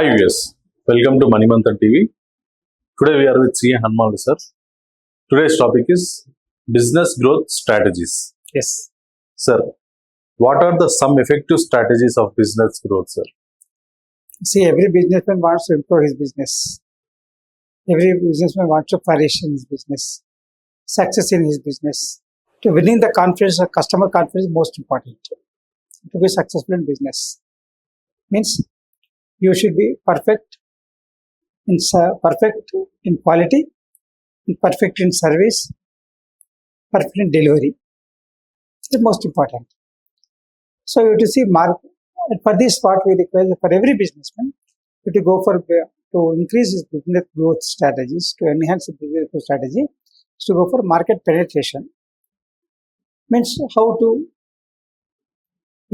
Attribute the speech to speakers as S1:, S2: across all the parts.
S1: Hi viewers, welcome to Manimantan TV. Today we are with C. Hanumal sir. Today's topic is business growth strategies.
S2: Yes.
S1: Sir, what are some effective strategies of business growth, sir?
S2: See, every businessman wants to improve his business. Every businessman wants to flourish in his business, success in his business. To winning the confidence of customer confidence is most important. To be successful in business means you should be perfect in quality, perfect in service, perfect in delivery. It's the most important. So you have to see for this what we require for every businessman to go for to increase his business growth strategies, to enhance his business growth strategy, is to go for market penetration. Means how to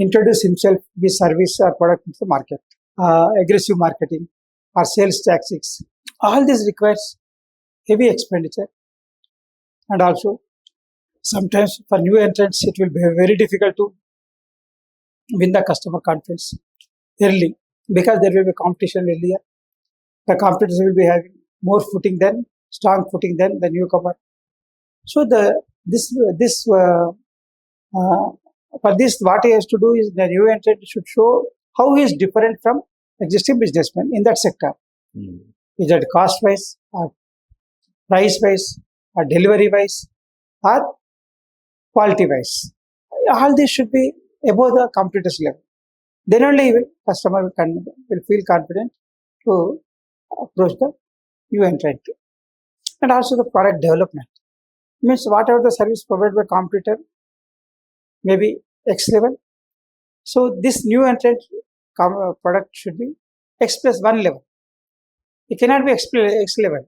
S2: introduce himself, his service or product into the market, aggressive marketing or sales tactics. All this requires heavy expenditure, and also sometimes for new entrants it will be very difficult to win the customer confidence early, because there will be competition earlier. The competitors will be having more strong footing than the newcomer. So for this, what he has to do is the new entrant should show how he is different from existing businessmen in that sector. Is that cost wise, or price wise, or delivery wise, or quality wise? All this should be above the competitors level. Then only customer will feel confident to approach the new entrant. And also the product development means whatever the service provided by competitor, maybe X level. So this new entrant product should be X plus 1 level. It cannot be X level.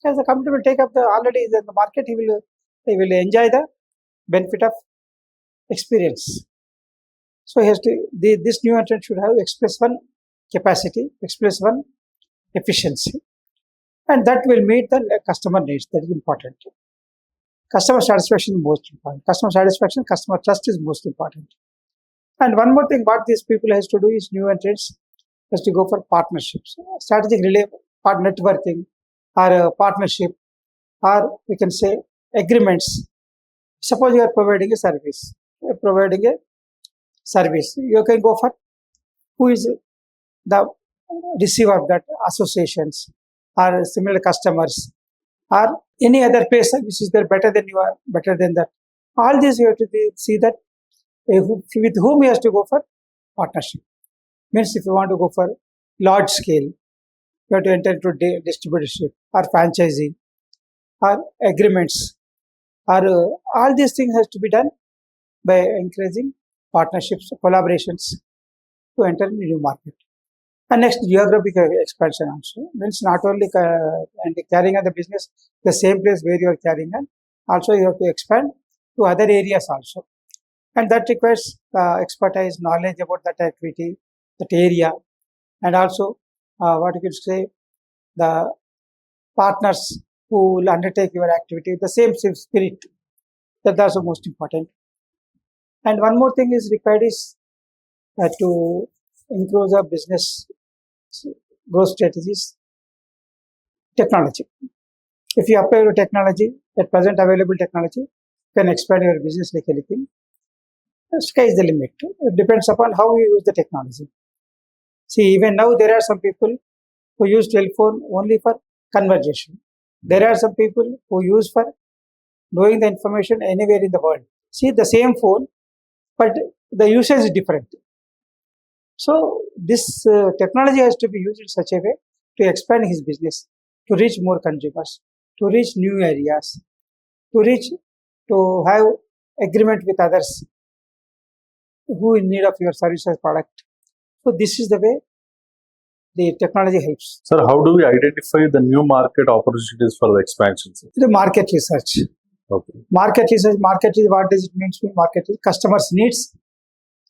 S2: As the competitor will take up already in the market, he will enjoy the benefit of experience. So this new entrant should have X plus 1 capacity, X plus 1 efficiency, and that will meet the customer needs. That is important. Customer satisfaction is most important. Customer trust is most important. And one more thing, what these people has to do is new entrants has to go for partnerships, strategic networking, or partnership, or we can say agreements. Suppose you are providing a service. You can go for who is the receiver of that associations or similar customers, or any other pay service is there better than that. All this you have to see that with whom you have to go for partnership. Means if you want to go for large scale, you have to enter into distributorship or franchising or agreements, or all these things has to be done by encouraging partnerships, collaborations to enter the new market. And next, geographic expansion also means not only carrying on the business the same place where you are carrying on, also you have to expand to other areas also, and that requires expertise, knowledge about that activity, that area, and also what you could say, the partners who will undertake your activity, the same spirit. That's also most important. And one more thing is required is to improve the business growth strategies, technology. If you apply your technology, at present available technology, you can expand your business like anything. The sky is the limit. It depends upon how you use the technology. See, even now there are some people who use telephone only for conversation. There are some people who use for knowing the information anywhere in the world. See, the same phone, but the usage is different. So this technology has to be used in such a way to expand his business, to reach more consumers, to reach new areas, to have agreement with others who in need of your service or product. So this is the way the technology helps.
S1: Sir, how do we identify the new market opportunities for the expansion, sir?
S2: The market research.
S1: Okay.
S2: Market research. Market is, what does it mean to market? Is customers' needs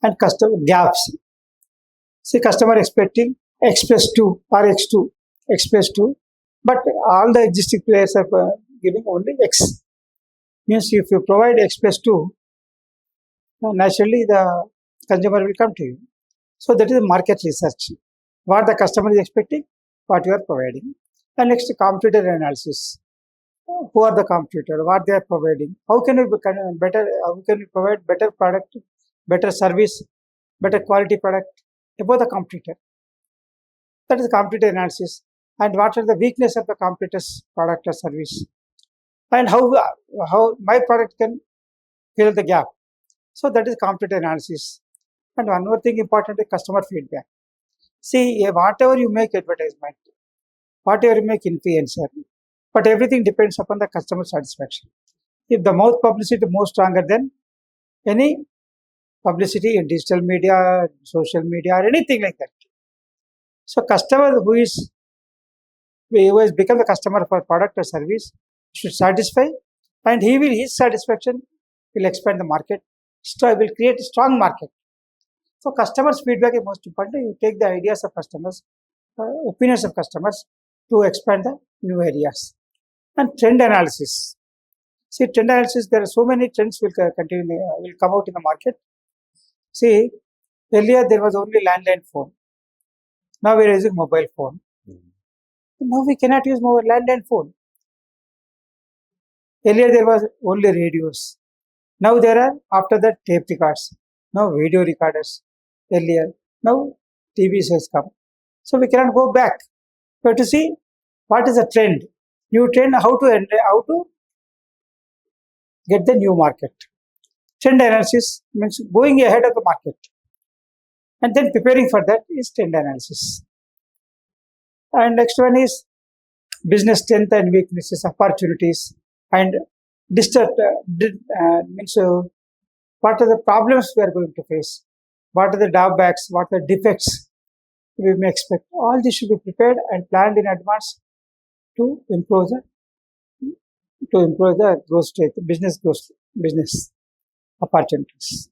S2: and customer gaps. See, customer expecting X plus 2 or X plus 2, but all the existing players are giving only X. Means if you provide X plus 2, naturally the consumer will come to you. So that is market research. what the customer is expecting, what you are providing. And next, competitor analysis. Who are the competitor? What they are providing? How can we become better? How can we provide better product, better service, better quality product above the competitor? That is competitor analysis. And what are the weakness of the competitor's product or service? And how my product can fill the gap. So that is competitor analysis. And one more thing important is customer feedback. See, whatever you make advertisement, whatever you make influencer, but everything depends upon the customer satisfaction. If the mouth publicity is more stronger than any publicity in digital media, social media, or anything like that. So customer who has become the customer for product or service should satisfy, and his satisfaction will expand the market. So will create a strong market. So customers' feedback is most important. You take the ideas of customers, opinions of customers to expand the new areas. And trend analysis. See, trend analysis, there are so many trends will come out in the market. See, earlier there was only landline phone. Now we are using mobile phone. Now we cannot use landline phone. Earlier there was only radios. Now there are, after that, tape records. Now video recorders. Earlier. Now TVs has come. So we cannot go back. But to see what is the trend, new trend, how to get the new market. Trend analysis means going ahead of the market. And then preparing for that is trend analysis. And next one is business strength and weaknesses, opportunities, and means what are the problems we are going to face, what are the drawbacks, what are the defects we may expect. All this should be prepared and planned in advance to improve the growth rate, business opportunities.